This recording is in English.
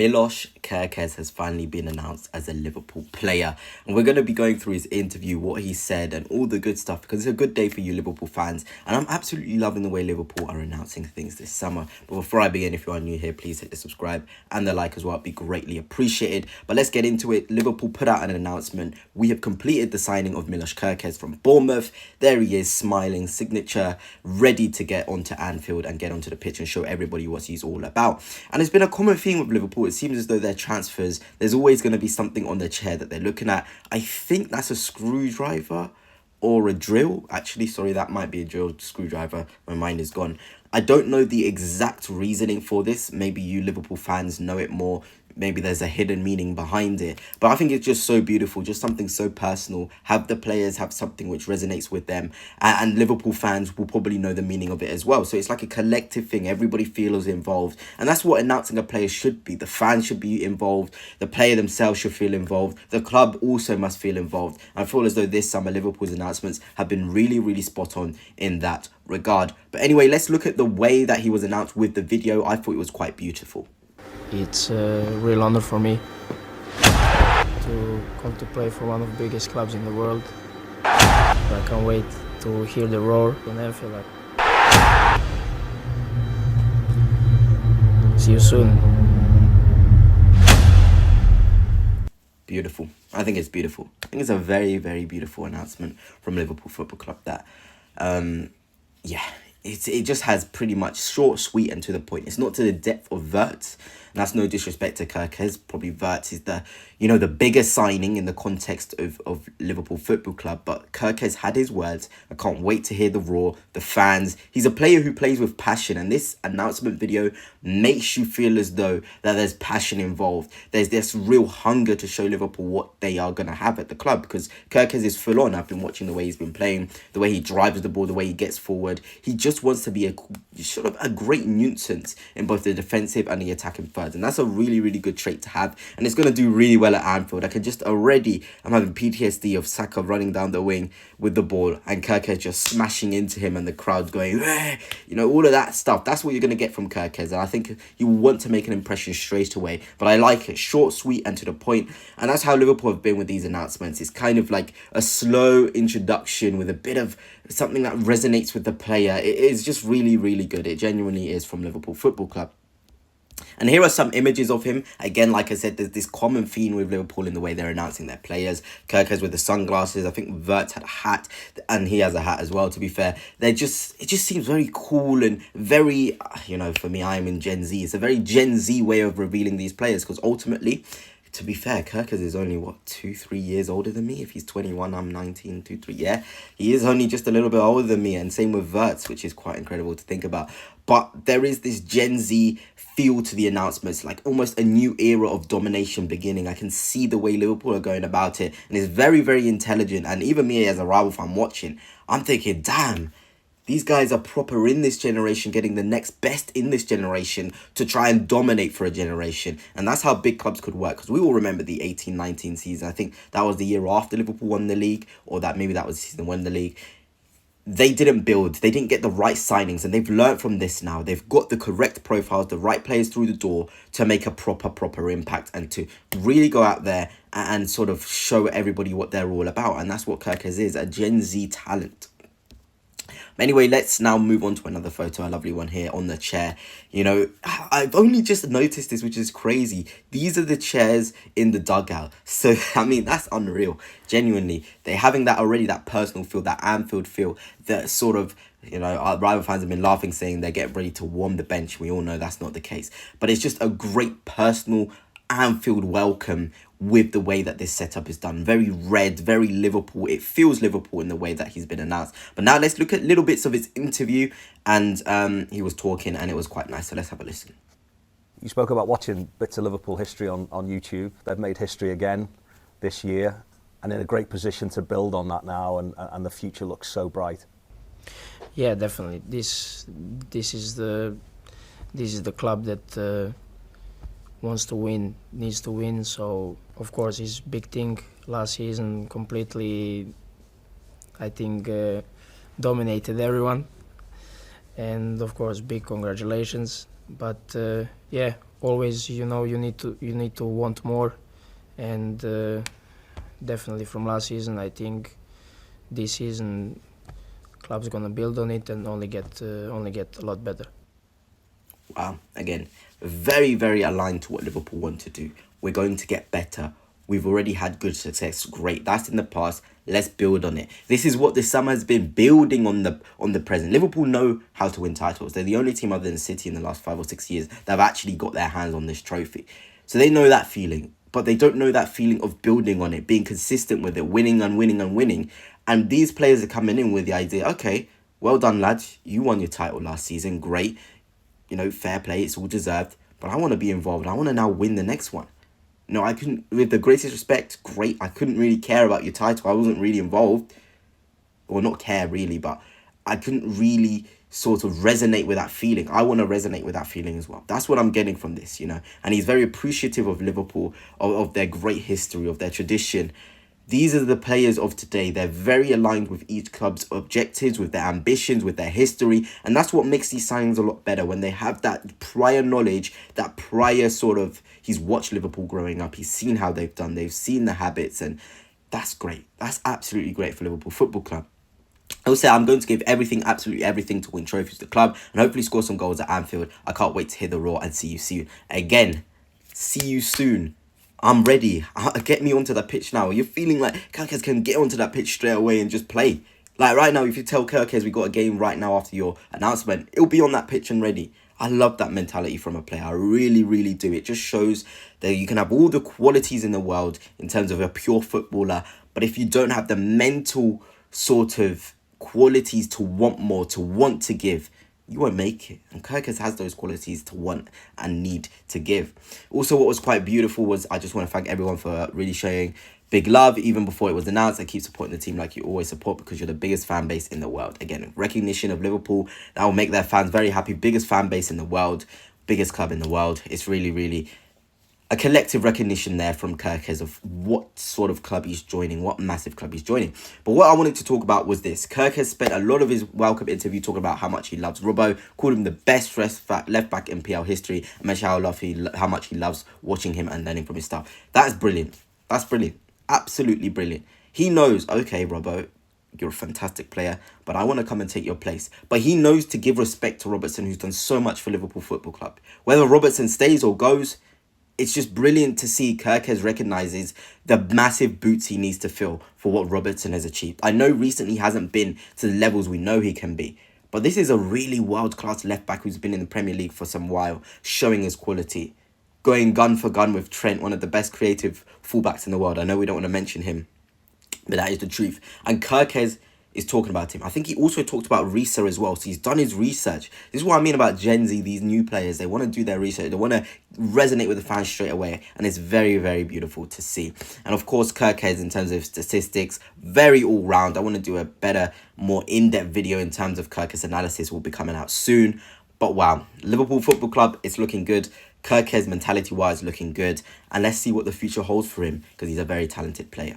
Milos Kerkez has finally been announced as a Liverpool player, and we're going to be going through his interview, what he said and all the good stuff, because it's a good day for you Liverpool fans, and I'm absolutely loving the way Liverpool are announcing things this summer. But before I begin, if you are new here, please hit the subscribe and the like as well. It'd be greatly appreciated. But let's get into it. Liverpool put out an announcement. We have completed the signing of Milos Kerkez from Bournemouth. There he is, smiling, signature, ready to get onto Anfield and get onto the pitch and show everybody what he's all about. And it's been a common theme with Liverpool. It seems as though their transfers, there's always going to be something on the chair that they're looking at. I think that's a screwdriver or a drill. Actually, sorry, that might be a drill, screwdriver. My mind is gone. I don't know the exact reasoning for this. Maybe you Liverpool fans know it more. Maybe there's a hidden meaning behind it. But I think it's just so beautiful, just something so personal. Have the players have something which resonates with them. And Liverpool fans will probably know the meaning of it as well. So it's like a collective thing. Everybody feels involved. And that's what announcing a player should be. The fans should be involved. The player themselves should feel involved. The club also must feel involved. I feel as though this summer Liverpool's announcements have been really, really spot on in that regard. But anyway, let's look at the way that he was announced with the video. I thought it was quite beautiful. It's a real honor for me to come to play for one of the biggest clubs in the world. I can't wait to hear the roar in Anfield. See you soon. Beautiful. I think it's beautiful. I think it's a very, very beautiful announcement from Liverpool Football Club that, it just has pretty much short, sweet, and to the point. It's not to the depth of Wirtz. And that's no disrespect to Kerkez. Probably Wirtz is the biggest signing in the context of Liverpool Football Club. But Kerkez had his words. I can't wait to hear the roar, the fans. He's a player who plays with passion. And this announcement video makes you feel as though that there's passion involved. There's this real hunger to show Liverpool what they are going to have at the club. Because Kerkez is full on. I've been watching the way he's been playing, the way he drives the ball, the way he gets forward. He just wants to be a great nuisance in both the defensive and the attacking thirds. And that's a really, really good trait to have. And it's going to do really well at Anfield. I'm having PTSD of Saka running down the wing with the ball and Kerkez just smashing into him and the crowd going, all of that stuff. That's what you're going to get from Kerkez. And I think you want to make an impression straight away. But I like it. Short, sweet, and to the point. And that's how Liverpool have been with these announcements. It's kind of like a slow introduction with a bit of something that resonates with the player. It is just really, really good. It genuinely is from Liverpool Football Club. And here are some images of him. Again, like I said, there's this common theme with Liverpool in the way they're announcing their players. Kerkez with the sunglasses. I think Wirtz had a hat, and he has a hat as well, to be fair. It just seems very cool and very, for me, I'm in Gen Z. It's a very Gen Z way of revealing these players, because ultimately, to be fair, Kerkez is only, 2-3 years older than me? If he's 21, I'm 19, 2-3. Yeah, he is only just a little bit older than me. And same with Wirtz, which is quite incredible to think about. But there is this Gen Z feel to the announcements, like almost a new era of domination beginning. I can see the way Liverpool are going about it. And it's very, very intelligent. And even me as a rival fan watching, I'm thinking, damn, these guys are proper in this generation, getting the next best in this generation to try and dominate for a generation. And that's how big clubs could work. Because we all remember the 18-19 season. I think that was the year after Liverpool won the league. Or that maybe that was the season won the league. They didn't build. They didn't get the right signings. And they've learned from this now. They've got the correct profiles, the right players through the door to make a proper impact. And to really go out there and sort of show everybody what they're all about. And that's what Kerkez is, a Gen Z talent. Anyway, let's now move on to another photo, a lovely one here on the chair. I've only just noticed this, which is crazy. These are the chairs in the dugout. So, that's unreal. Genuinely, they're having that already, that personal feel, that Anfield feel, that sort of, our rival fans have been laughing, saying they're getting ready to warm the bench. We all know that's not the case. But it's just a great personal Anfield welcome with the way that this setup is done. Very red, very Liverpool. It feels Liverpool in the way that he's been announced. But now let's look at little bits of his interview. And he was talking and it was quite nice. So let's have a listen. You spoke about watching bits of Liverpool history on YouTube. They've made history again this year and in a great position to build on that now, and the future looks so bright. Yeah, definitely. This is the club that wants to win, needs to win. So of course his big thing last season completely, I think, dominated everyone. And of course, big congratulations. But yeah, always, you know, you need to want more, and definitely from last season, I think this season club's gonna build on it and only get a lot better. Wow, again, very, very aligned to what Liverpool want to do. We're going to get better. We've already had good success. Great. That's in the past. Let's build on it. This is what this summer has been, building on the present. Liverpool know how to win titles. They're the only team other than City in the last 5 or 6 years that have actually got their hands on this trophy. So they know that feeling. But they don't know that feeling of building on it, being consistent with it, winning and winning and winning. And these players are coming in with the idea, okay, well done, lads. You won your title last season. Great. You know, fair play, it's all deserved. But I want to be involved. I want to now win the next one. No, I couldn't, with the greatest respect, great. I couldn't really care about your title. I wasn't really involved. Or not care, really, but I couldn't really sort of resonate with that feeling. I want to resonate with that feeling as well. That's what I'm getting from this, you know. And he's very appreciative of Liverpool, of their great history, of their tradition. These are the players of today. They're very aligned with each club's objectives, with their ambitions, with their history. And that's what makes these signings a lot better, when they have that prior knowledge, that prior sort of, he's watched Liverpool growing up. He's seen how they've done. They've seen the habits. And that's great. That's absolutely great for Liverpool Football Club. I will say I'm going to give everything, absolutely everything, to win trophies to the club and hopefully score some goals at Anfield. I can't wait to hear the roar and see you soon. Again, see you soon. I'm ready. Get me onto the pitch now. You're feeling like Kerkez can get onto that pitch straight away and just play. Like right now, if you tell Kerkez we got a game right now after your announcement, it'll be on that pitch and ready. I love that mentality from a player. I really, really do. It just shows that you can have all the qualities in the world in terms of a pure footballer. But if you don't have the mental sort of qualities to want more, to want to give, you won't make it. And Kerkez has those qualities to want and need to give. Also, what was quite beautiful was, I just want to thank everyone for really showing big love even before it was announced. I keep supporting the team like you always support, because you're the biggest fan base in the world. Again, recognition of Liverpool, that will make their fans very happy. Biggest fan base in the world, biggest club in the world. It's really, really a collective recognition there from Kerkez of what sort of club he's joining, what massive club he's joining. But what I wanted to talk about was this. Kerkez spent a lot of his welcome interview talking about how much he loves Robbo, called him the best left back in PL history, and mentioned how much he loves watching him and learning from his stuff. That's brilliant. That's brilliant. Absolutely brilliant. He knows, okay, Robbo, you're a fantastic player, but I want to come and take your place. But he knows to give respect to Robertson, who's done so much for Liverpool Football Club. Whether Robertson stays or goes, it's just brilliant to see Kerkez recognises the massive boots he needs to fill for what Robertson has achieved. I know recently he hasn't been to the levels we know he can be, but this is a really world-class left-back who's been in the Premier League for some while, showing his quality. Going gun for gun with Trent, one of the best creative fullbacks in the world. I know we don't want to mention him, but that is the truth. And Kerkez is talking about him. I think he also talked about Risa as well. So he's done his research. This is what I mean about Gen Z, these new players. They want to do their research. They want to resonate with the fans straight away. And it's very, very beautiful to see. And of course, Kerkez, in terms of statistics, very all-round. I want to do a better, more in-depth video in terms of Kerkez analysis. Will be coming out soon. But wow, Liverpool Football Club, it's looking good. Kerkez, mentality-wise, looking good. And let's see what the future holds for him, because he's a very talented player.